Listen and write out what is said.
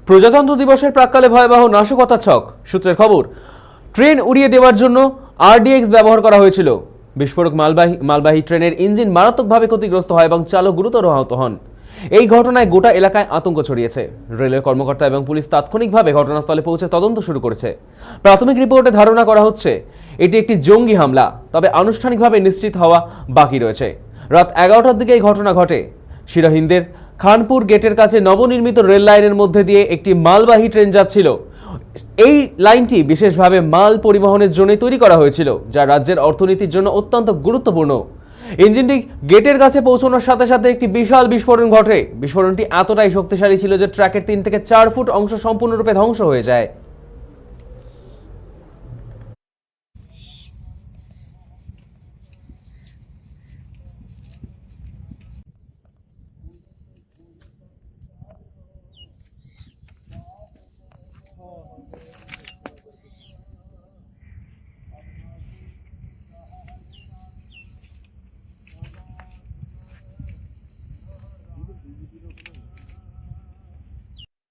প্রজাতন্ত্র দিবসের প্রাক্কালে ভয়াবহ নাশকতার ছক। সূত্রের খবর, ট্রেন উড়িয়ে দেওয়ার জন্য আরডিএক্স ব্যবহার করা হয়েছিল। বিস্ফোরক মালবাহী ট্রেনের ইঞ্জিন মারাত্মকভাবে ক্ষতিগ্রস্ত হয় এবং চালক গুরুতর আহত হন। এই ঘটনায় গোটা এলাকায় আতঙ্ক ছড়িয়েছে। রেলওয়ে কর্মকর্তা এবং পুলিশ তাৎক্ষণিকভাবে ঘটনাস্থলে পৌঁছে তদন্ত শুরু করেছে। প্রাথমিক রিপোর্টে ধারণা করা হচ্ছে এটি একটি জঙ্গি হামলা, তবে আনুষ্ঠানিকভাবে নিশ্চিত হওয়া বাকি রয়েছে। রাত 11টার দিকে এই ঘটনা ঘটে। সিরাহিন্দের খানপুর গেটের কাছে নবনির্মিত রেল লাইনের মধ্যে দিয়ে একটি মালবাহী ট্রেন যাচ্ছিল। এই লাইনটি বিশেষভাবে মাল পরিবহনের জন্য তৈরি করা হয়েছিল, যা রাজ্যের অর্থনীতির জন্য অত্যন্ত গুরুত্বপূর্ণ। ইঞ্জিনটি গেটের কাছে পৌঁছানোর সাথে সাথে একটি বিশাল বিস্ফোরণ ঘটে। বিস্ফোরণটি এতটাই শক্তিশালী ছিল যে ট্র্যাকের 3 থেকে 4 ফুট অংশ সম্পূর্ণরূপে ধ্বংস হয়ে যায়।